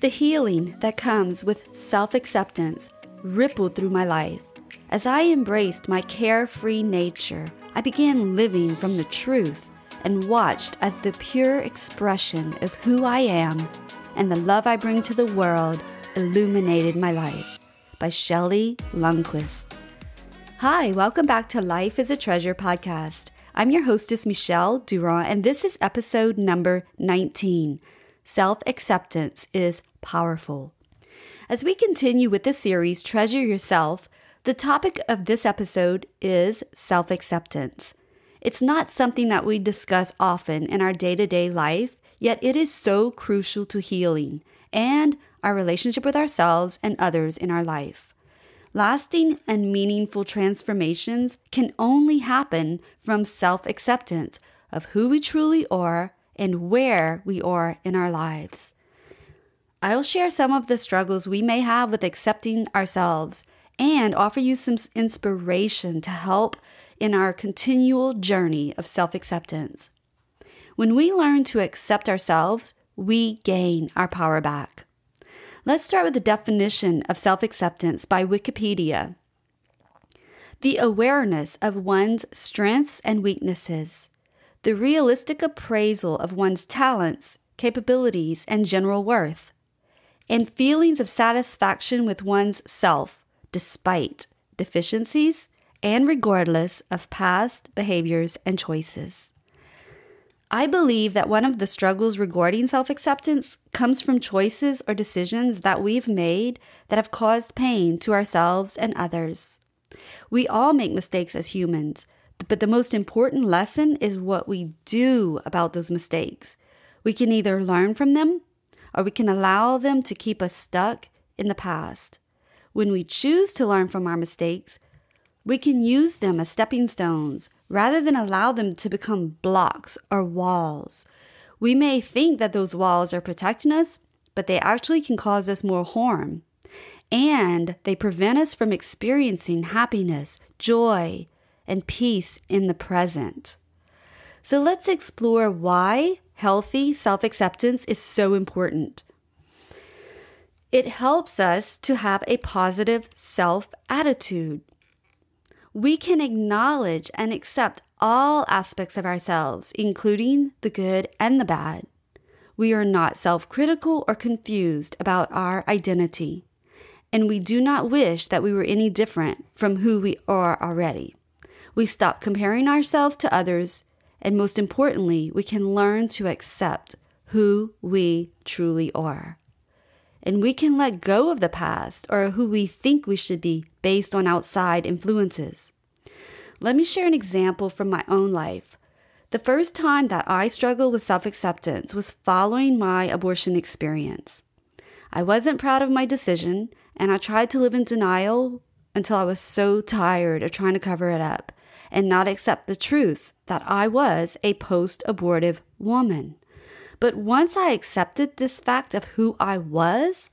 The healing that comes with self-acceptance rippled through my life. As I embraced my carefree nature, I began living from the truth and watched as the pure expression of who I am and the love I bring to the world illuminated my life. By Shelley Lundquist. Hi, welcome back to Life is a Treasure podcast. I'm your hostess, Michelle Durand, and this is episode number 19. Self-acceptance is powerful. As we continue with the series, Treasure Yourself, the topic of this episode is self-acceptance. It's not something that we discuss often in our day-to-day life, yet it is so crucial to healing and our relationship with ourselves and others in our life. Lasting and meaningful transformations can only happen from self-acceptance of who we truly are and where we are in our lives. I'll share some of the struggles we may have with accepting ourselves and offer you some inspiration to help in our continual journey of self-acceptance. When we learn to accept ourselves, we gain our power back. Let's start with the definition of self-acceptance by Wikipedia. The awareness of one's strengths and weaknesses. The realistic appraisal of one's talents, capabilities, and general worth. And feelings of satisfaction with one's self, despite deficiencies and regardless of past behaviors and choices. I believe that one of the struggles regarding self-acceptance comes from choices or decisions that we've made that have caused pain to ourselves and others. We all make mistakes as humans, but the most important lesson is what we do about those mistakes. We can either learn from them or we can allow them to keep us stuck in the past. When we choose to learn from our mistakes, we can use them as stepping stones rather than allow them to become blocks or walls. We may think that those walls are protecting us, but they actually can cause us more harm. And they prevent us from experiencing happiness, joy, and peace in the present. So let's explore why healthy self-acceptance is so important. It helps us to have a positive self-attitude. We can acknowledge and accept all aspects of ourselves, including the good and the bad. We are not self-critical or confused about our identity, and we do not wish that we were any different from who we are already. We stop comparing ourselves to others, and most importantly, we can learn to accept who we truly are. And we can let go of the past or who we think we should be based on outside influences. Let me share an example from my own life. The first time that I struggled with self-acceptance was following my abortion experience. I wasn't proud of my decision, and I tried to live in denial until I was so tired of trying to cover it up and not accept the truth that I was a post-abortive woman. But once I accepted this fact of who I was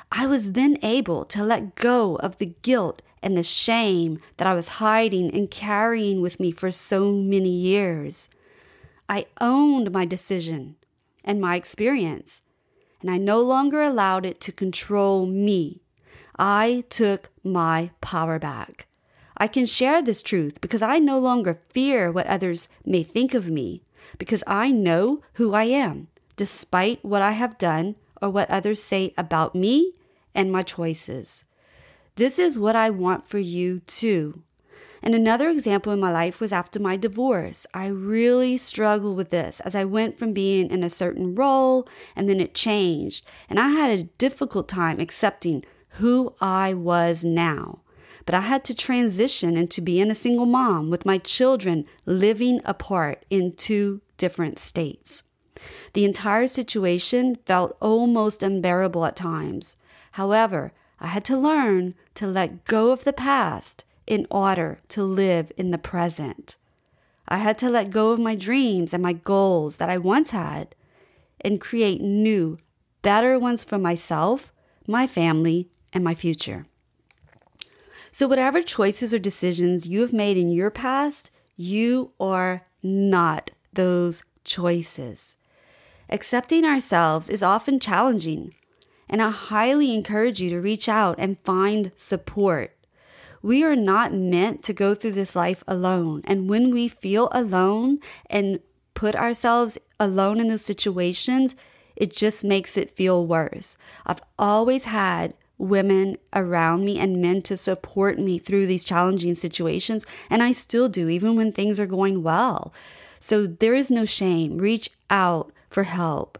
then able to let go of the guilt and the shame that I was hiding and carrying with me for so many years. I owned my decision and my experience, and I no longer allowed it to control me. I took my power back. I can share this truth because I no longer fear what others may think of me, because I know who I am, despite what I have done or what others say about me and my choices. This is what I want for you too. And another example in my life was after my divorce. I really struggled with this as I went from being in a certain role and then it changed. And I had a difficult time accepting who I was now. But I had to transition into being a single mom with my children living apart in two different states. The entire situation felt almost unbearable at times. However, I had to learn to let go of the past in order to live in the present. I had to let go of my dreams and my goals that I once had and create new, better ones for myself, my family, and my future. So whatever choices or decisions you have made in your past, you are not those choices. Accepting ourselves is often challenging, and I highly encourage you to reach out and find support. We are not meant to go through this life alone. And when we feel alone and put ourselves alone in those situations, it just makes it feel worse. I've always had women around me and men to support me through these challenging situations, and I still do, even when things are going well. So there is no shame. Reach out for help.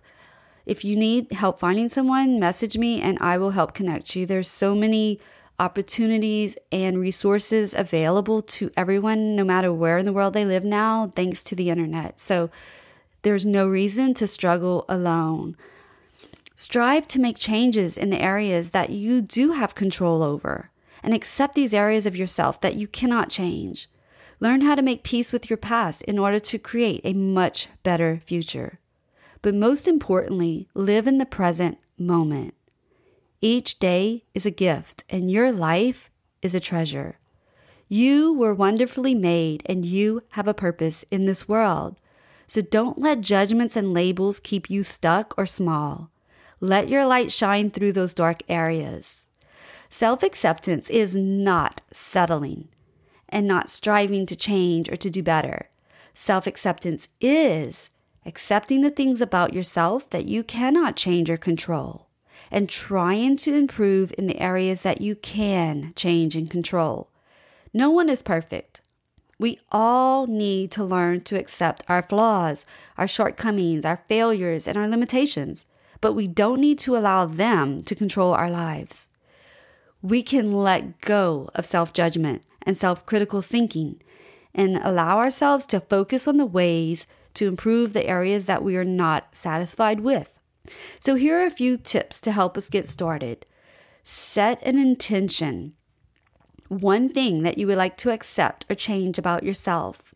If you need help finding someone, message me and I will help connect you. There's so many opportunities and resources available to everyone, no matter where in the world they live now, thanks to the internet. So there's no reason to struggle alone. Strive to make changes in the areas that you do have control over, and accept these areas of yourself that you cannot change. Learn how to make peace with your past in order to create a much better future. But most importantly, live in the present moment. Each day is a gift, and your life is a treasure. You were wonderfully made, and you have a purpose in this world. So don't let judgments and labels keep you stuck or small. Let your light shine through those dark areas. Self-acceptance is not settling and not striving to change or to do better. Self-acceptance is accepting the things about yourself that you cannot change or control, and trying to improve in the areas that you can change and control. No one is perfect. We all need to learn to accept our flaws, our shortcomings, our failures, and our limitations, but we don't need to allow them to control our lives. We can let go of self-judgment and self-critical thinking and allow ourselves to focus on the ways to improve the areas that we are not satisfied with. So here are a few tips to help us get started. Set an intention. One thing that you would like to accept or change about yourself.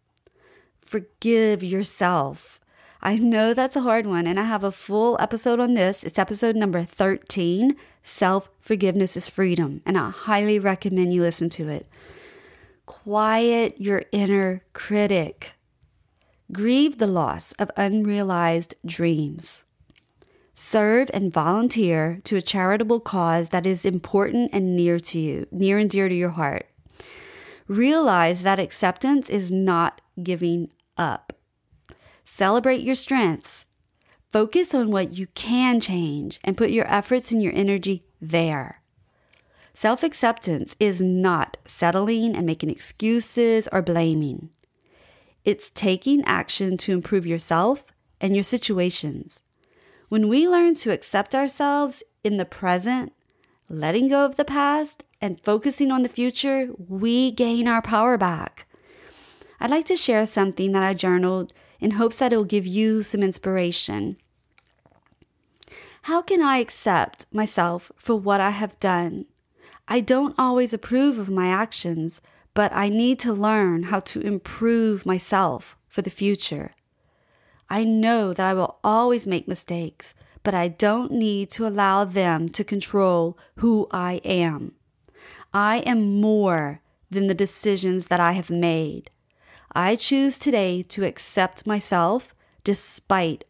Forgive yourself. I know that's a hard one, and I have a full episode on this. It's episode number 13, Self-Forgiveness is Freedom, and I highly recommend you listen to it. Quiet your inner critic. Grieve the loss of unrealized dreams. Serve and volunteer to a charitable cause that is important and near to you, near and dear to your heart. Realize that acceptance is not giving up. Celebrate your strengths. Focus on what you can change and put your efforts and your energy there. Self-acceptance is not settling and making excuses or blaming. It's taking action to improve yourself and your situations. When we learn to accept ourselves in the present, letting go of the past, and focusing on the future, we gain our power back. I'd like to share something that I journaled in hopes that it will give you some inspiration. How can I accept myself for what I have done? I don't always approve of my actions, but I need to learn how to improve myself for the future. I know that I will always make mistakes, but I don't need to allow them to control who I am. I am more than the decisions that I have made. I choose today to accept myself despite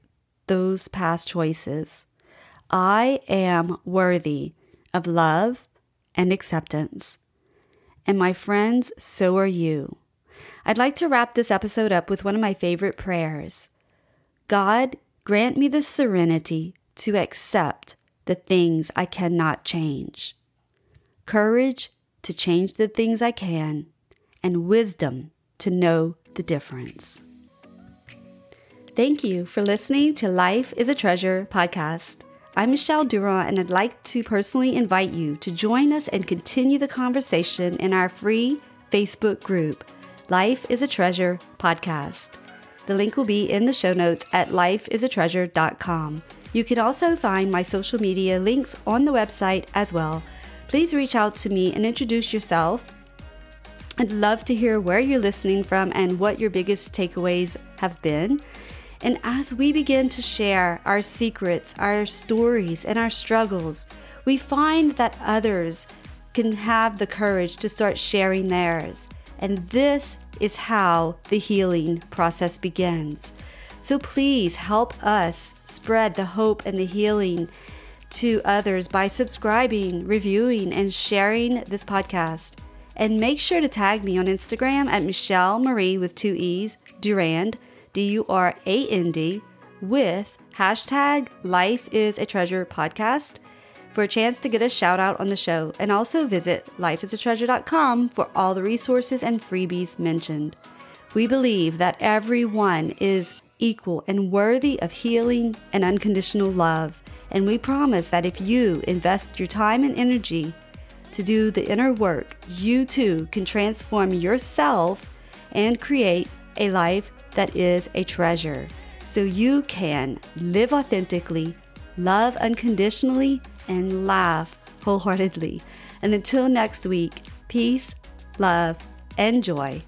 those past choices. I am worthy of love and acceptance. And my friends, so are you. I'd like to wrap this episode up with one of my favorite prayers. God, grant me the serenity to accept the things I cannot change, courage to change the things I can, and wisdom to know the difference. Thank you for listening to Life is a Treasure podcast. I'm Michelle Durand, and I'd like to personally invite you to join us and continue the conversation in our free Facebook group, Life is a Treasure podcast. The link will be in the show notes at lifeisatreasure.com. You can also find my social media links on the website as well. Please reach out to me and introduce yourself. I'd love to hear where you're listening from and what your biggest takeaways have been. And as we begin to share our secrets, our stories, and our struggles, we find that others can have the courage to start sharing theirs. And this is how the healing process begins. So please help us spread the hope and the healing to others by subscribing, reviewing, and sharing this podcast. And make sure to tag me on Instagram at Michelle Marie with 2 E's, Durand, Durand, with hashtag Life is a Treasure podcast for a chance to get a shout out on the show. And also visit lifeisatreasure.com for all the resources and freebies mentioned. We believe that everyone is equal and worthy of healing and unconditional love. And we promise that if you invest your time and energy to do the inner work, you too can transform yourself and create a life that is a treasure. So you can live authentically, love unconditionally, and laugh wholeheartedly. And until next week, peace, love, and joy.